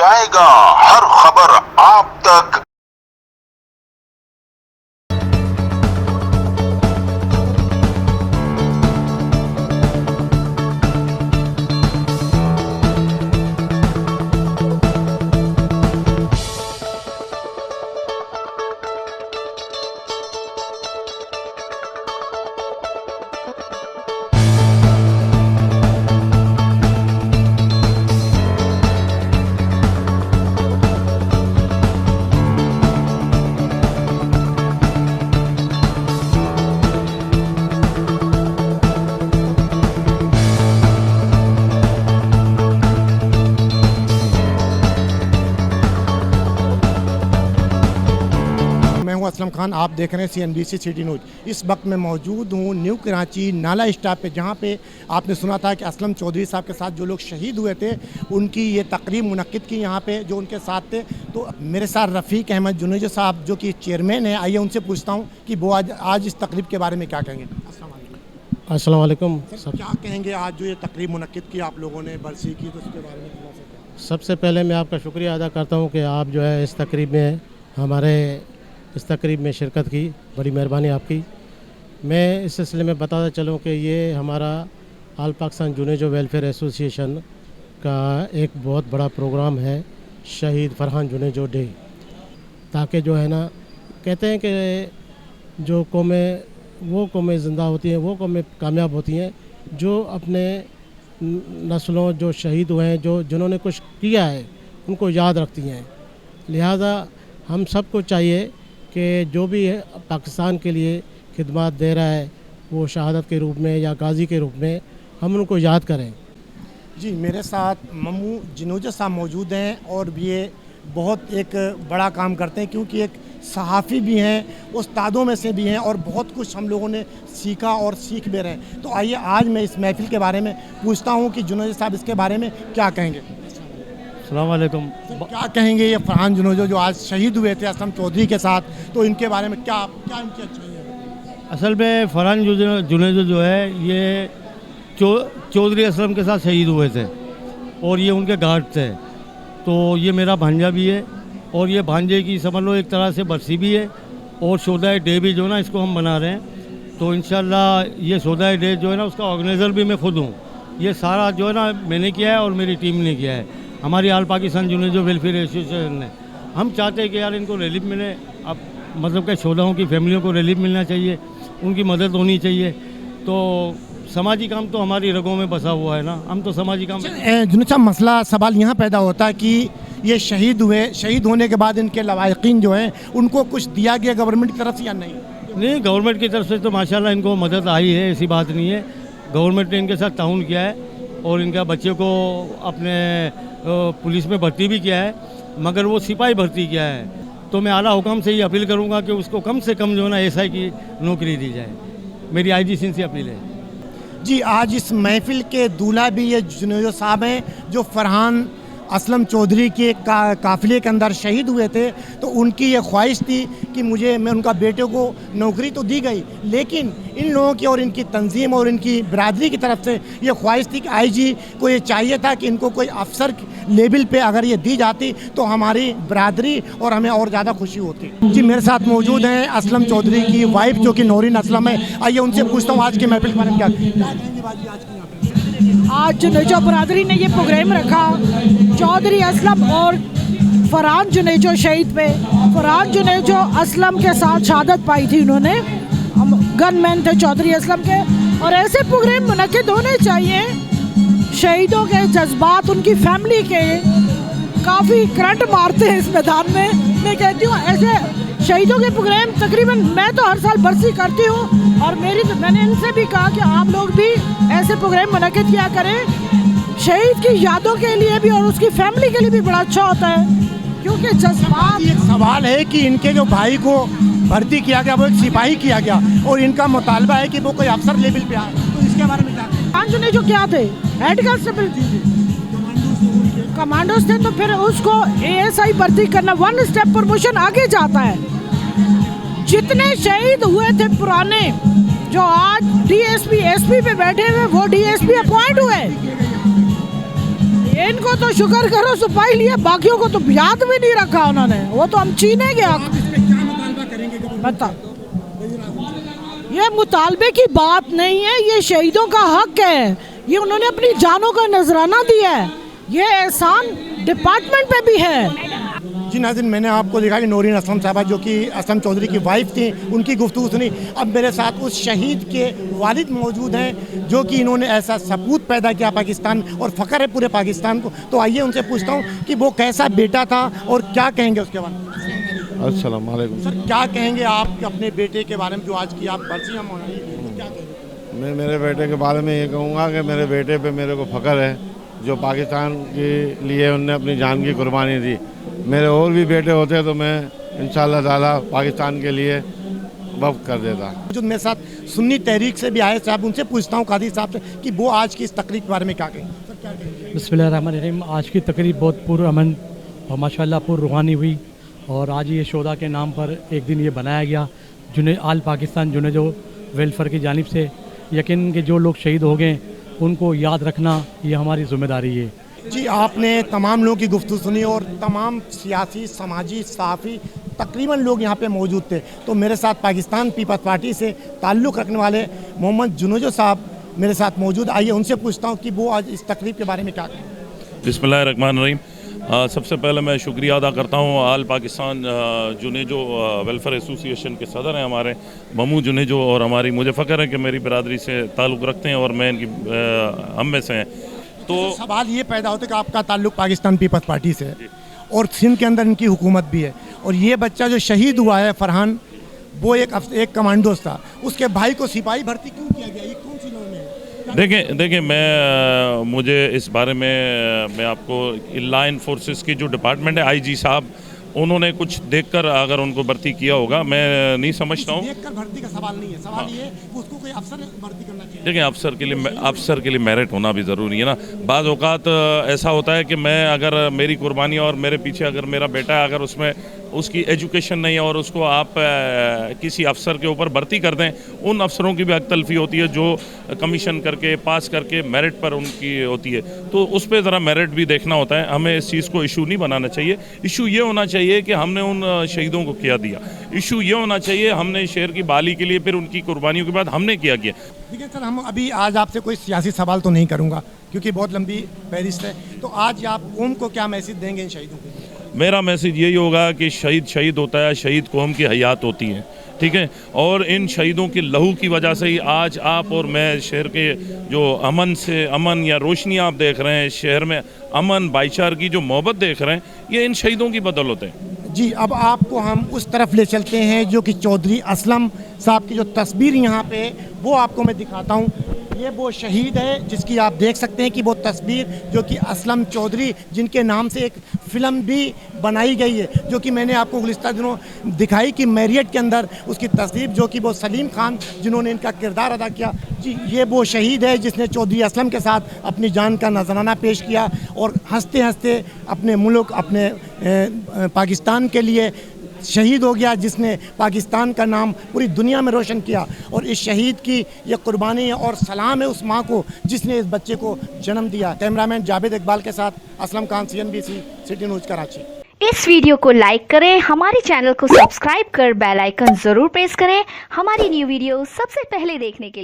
पहुंचाएगा हर खबर आप तक। मैं हूं असलम खान, आप देख रहे हैं CNBC सिटी न्यूज़। इस वक्त मैं मौजूद हूं न्यू कराची नाला स्टॉप पे, जहां पे आपने सुना था कि असलम चौधरी साहब के साथ जो लोग शहीद हुए थे उनकी ये तकरीब मुनक्किद की यहाँ पे, जो उनके साथ थे। तो मेरे साथ रफ़ीक अहमद जुनेजो साहब जो कि चेयरमैन है, आइए उनसे पूछता हूँ कि वो आज इस तकरीब के बारे में क्या कहेंगे। अस्सलाम वालेकुम। क्या कहेंगे आज जो ये तकरीब मुनक्किद की आप लोगों ने बरसी की, तो उसके बारे में थोड़ा सा। सबसे पहले मैं आपका शुक्रिया अदा करता हूँ कि आप जो है इस तकरीब में हमारे इस तकरीब में शिरकत की, बड़ी मेहरबानी आपकी। मैं इस सिलसिले में बताता चलूँ कि ये हमारा आल पाकिस्तान जुनेजो वेलफेयर एसोसिएशन का एक बहुत बड़ा प्रोग्राम है, शहीद फरहान जुनेजो डे, ताकि जो है ना, कहते हैं कि जो कौमें वो कौमें ज़िंदा होती हैं, वो कौमें कामयाब होती हैं जो अपने नस्लों जो शहीद हुए हैं, जो जिन्होंने कुछ किया है उनको याद रखती हैं। लिहाजा हम सबको चाहिए कि जो भी पाकिस्तान के लिए खिदमत दे रहा है वो शहादत के रूप में या गाजी के रूप में हम उनको याद करें। जी, मेरे साथ मम्मू जुनेजो साहब मौजूद हैं और ये बहुत एक बड़ा काम करते हैं, क्योंकि एक सहाफ़ी भी हैं, उस्तादों में से भी हैं और बहुत कुछ हम लोगों ने सीखा और सीख भी रहे हैं। तो आइए आज मैं इस महफ़िल के बारे में पूछता हूँ कि जुनेजो साहब इसके बारे में क्या कहेंगे। अस्सलाम वालेकुम। क्या कहेंगे ये फरहान जुनेजो जो आज शहीद हुए थे असलम चौधरी के साथ, तो इनके बारे में क्या क्या इनकी अच्छाई है? असल में फरहान जुनेजो जो है ये चौधरी असलम के साथ शहीद हुए थे और ये उनके गार्ड थे। तो ये मेरा भांजा भी है और ये भांजे की समझ लो एक तरह से बरसी भी है और शोधा डे भी जो है ना इसको हम मना रहे हैं। तो इंशाल्लाह ये शोधा डे जो है ना उसका ऑर्गेनाइज़र भी मैं खुद हूँ। ये सारा जो है ना मैंने किया है और मेरी टीम ने किया है, हमारी आल पाकिस्तान जुनेजो वेलफेयर एसोसिएशन ने। हम चाहते हैं कि यार इनको रिलीफ मिले, अब मतलब कि शोधाओं की फैमिलियों को रिलीफ मिलना चाहिए, उनकी मदद होनी चाहिए। तो समाजी काम तो हमारी रगों में बसा हुआ है ना, हम तो समाजी काम। जुनेजो साहब, मसला सवाल यहाँ पैदा होता है कि ये शहीद हुए, शहीद होने के बाद इनके लवाहिकीन जो हैं उनको कुछ दिया गया गवर्नमेंट की तरफ से या नहीं? नहीं, गवर्नमेंट की तरफ से तो माशाल्लाह इनको मदद आई है, ऐसी बात नहीं है। गवर्नमेंट ने इनके साथ ताउन किया है और इनका बच्चे को अपने पुलिस में भर्ती भी किया है, मगर वो सिपाही भर्ती किया है। तो मैं आला हुकाम से ये अपील करूँगा कि उसको कम से कम जो है ना SI की नौकरी दी जाए। मेरी IG सिंह से अपील है। जी, आज इस महफिल के दूल्हा भी ये जुनेजो साहब हैं जो फरहान असलम चौधरी के काफ़िले के अंदर शहीद हुए थे। तो उनकी ये ख्वाहिश थी कि मैं उनका बेटे को नौकरी तो दी गई, लेकिन इन लोगों की और इनकी तंजीम और इनकी बरादरी की तरफ से ये ख्वाहिश थी कि IG को ये चाहिए था कि इनको कोई अफसर लेवल पे अगर ये दी जाती तो हमारी बरादरी और हमें और ज़्यादा खुशी होती। जी, मेरे साथ मौजूद हैं असलम चौधरी की वाइफ जो कि नौरीन असलम है। आइए उनसे पूछता हूँ आज के महफिल के बारे में क्या कहेंगे बाजी आज की। आज जुनेजो बरादरी ने ये प्रोग्राम रखा चौधरी असलम और फरहान जुनेजो शहीद पे। फरहान जुनेजो असलम के साथ शहादत पाई थी, उन्होंने गनमैन थे चौधरी असलम के। और ऐसे प्रोग्राम मुनक्किद होने चाहिए, शहीदों के जज्बात उनकी फैमिली के काफ़ी करंट मारते हैं इस मैदान में। मैं कहती हूँ ऐसे शहीदों के प्रोग्राम तकरीबन मैं तो हर साल बरसी करती हूँ और मैंने इनसे भी कहा कि आप लोग भी ऐसे प्रोग्राम मुनक्किद किया करें। शहीद की यादों के लिए भी और उसकी फैमिली के लिए भी बड़ा अच्छा होता है, क्योंकि जज्बात। एक सवाल है कि इनके जो भाई को भर्ती किया गया वो एक सिपाही किया गया और इनका मुतालबा है कि वो कोई अफसर लेवल पे आए, तो इसके बारे में क्या? जो क्या थे हेड कांस्टेबल कमांडोज थे, तो फिर उसको ASI भर्ती करना 1 स्टेप प्रमोशन आगे जाता है। जितने शहीद हुए थे पुराने जो आज DSP SP पे बैठे हुए वो DSP अपॉइंट हुए। इनको तो शुक्र करो सिपाही लिए, बाकियों को तो याद भी नहीं रखा उन्होंने, वो तो हम छीनेंगे। बता, ये मुतालबे की बात नहीं है, ये शहीदों का हक है, ये उन्होंने अपनी जानों का नजराना दिया है, ये एहसान डिपार्टमेंट पे भी है। जी नाज़रीन, मैंने आपको दिखा कि नौरीन असलम साहबा जो कि असलम चौधरी की वाइफ थी, उनकी गुफ्तगू सुनी। अब मेरे साथ उस शहीद के वालिद मौजूद हैं जो कि इन्होंने ऐसा सपूत पैदा किया पाकिस्तान, और फ़ख्र है पूरे पाकिस्तान को। तो आइए उनसे पूछता हूँ कि वो कैसा बेटा था और क्या कहेंगे उसके बारे में। अस्सलाम वालेकुम। सर, क्या कहेंगे आप अपने बेटे के बारे में जो आज की आप बरसियाँ मनाई, तो क्या कहेंगे? मैं मेरे बेटे के बारे में ये कहूँगा कि मेरे बेटे पे मेरे को फ़ख्र है, जो पाकिस्तान के लिए उनने अपनी जान की कुर्बानी दी। मेरे और भी बेटे होते तो मैं इंशाअल्लाह ताला पाकिस्तान के लिए वक़्फ़ कर देता। जो मेरे साथ सुन्नी तहरीक से भी आए साहब, उनसे पूछता हूँ कादी साहब से कि वो आज की इस तकरीब के बारे में क्या कहेंगे। सर, क्या कहेंगे? बिस्मिल्लाहिर्रहमानिर्रहीम। आज की तकरीब बहुत पुरअमन और माशाल्लाह रूहानी हुई, और आज ये शोदा के नाम पर एक दिन ये बनाया गया जुने आल पाकिस्तान जुनेजो वेलफेयर की जानिब से। यकीन कि जो लोग शहीद हो गए उनको याद रखना ये हमारी ज़िम्मेदारी है। जी, आपने तमाम लोगों की गुफ्तगू सुनी और तमाम सियासी, समाजी, सहाफ़ी तकरीबन लोग यहाँ पे मौजूद थे। तो मेरे साथ पाकिस्तान पीपल्स पार्टी से ताल्लुक़ रखने वाले मोहम्मद जुनेजो साहब मेरे साथ मौजूद। आइए उनसे पूछता हूँ कि वो आज इस तकरीब के बारे में क्या कहें। बिस्मिल्लाहिर्रहमानिर्रहीम। सबसे पहले मैं शुक्रिया अदा करता हूँ आल पाकिस्तान जुनेजो वेलफेयर एसोसिएशन के सदर हैं हमारे ममू जुनेजो, और हमारी मुझे फ़ख्र है कि मेरी बिरादरी से ताल्लुक़ रखते हैं और मैं इनकी हम में से हैं। तो सवाल ये पैदा होता है कि आपका ताल्लुक़ पाकिस्तान पीपल्स पार्टी से है और सिंध के अंदर इनकी हुकूमत भी है, और ये बच्चा जो शहीद हुआ है फरहान, वो एक कमांडो था, उसके भाई को सिपाही भर्ती क्यों किया गया, ये कौन सी लॉ में है? देखिए मुझे इस बारे में मैं आपको लॉ इन्फोर्सेस की जो डिपार्टमेंट है, आईजी साहब, उन्होंने कुछ देखकर अगर उनको भर्ती किया होगा, मैं नहीं समझता हूँ। देखकर भर्ती का सवाल नहीं है, सवाल ये है कि उसको कोई अफसर भर्ती करना चाहिए। देखिए, अफसर के लिए मेरिट होना भी ज़रूरी है ना। बाज़ औक़ात ऐसा होता है कि मैं अगर मेरी कुर्बानी और मेरे पीछे अगर मेरा बेटा है, अगर उसमें उसकी एजुकेशन नहीं है और उसको आप किसी अफसर के ऊपर भर्ती कर दें, उन अफसरों की भी हक तलफी होती है जो कमीशन करके पास करके मेरिट पर उनकी होती है। तो उस पर ज़रा मेरिट भी देखना होता है। हमें इस चीज़ को इशू नहीं बनाना चाहिए। इशू ये होना चाहिए कि हमने उन शहीदों को क्या दिया। इशू ये होना चाहिए हमने शहर की बहाली के लिए फिर उनकी कुर्बानियों के बाद हमने क्या किया। ठीक है सर, हम अभी आज आपसे कोई सियासी सवाल तो नहीं करूँगा क्योंकि बहुत लंबी फहरिस्त है। तो आज आप कौम को क्या मैसेज देंगे इन शहीदों को? मेरा मैसेज यही होगा कि शहीद होता है, शहीद कौम की हयात होती है, ठीक है। और इन शहीदों के लहू की वजह से ही आज आप और मैं शहर के जो अमन या रोशनी आप देख रहे हैं, शहर में अमन भाईचारे की जो मोहब्बत देख रहे हैं, ये इन शहीदों की बदौलत है। जी, अब आपको हम उस तरफ ले चलते हैं जो कि चौधरी असलम साहब की जो तस्वीर यहाँ पे है वो आपको मैं दिखाता हूँ। ये वो शहीद है जिसकी आप देख सकते हैं कि वो तस्वीर जो कि असलम चौधरी, जिनके नाम से एक फ़िल्म भी बनाई गई है, जो कि मैंने आपको गुज़िश्ता दिनों दिखाई कि मैरियट के अंदर उसकी तस्वीर, जो कि वो सलीम खान जिन्होंने इनका किरदार अदा किया। जी, ये वो शहीद है जिसने चौधरी असलम के साथ अपनी जान का नजराना पेश किया और हंसते हंसते अपने मुल्क, अपने पाकिस्तान के लिए शहीद हो गया, जिसने पाकिस्तान का नाम पूरी दुनिया में रोशन किया। और इस शहीद की ये कुर्बानी है और सलाम है उस माँ को जिसने इस बच्चे को जन्म दिया। कैमरामैन जावेद इकबाल के साथ Aslam Khan, CNBC city news Karachi. इस वीडियो को लाइक करें, हमारे चैनल को सब्सक्राइब कर बेल आइकन जरूर प्रेस करें हमारी न्यू वीडियो सबसे पहले देखने के लिए।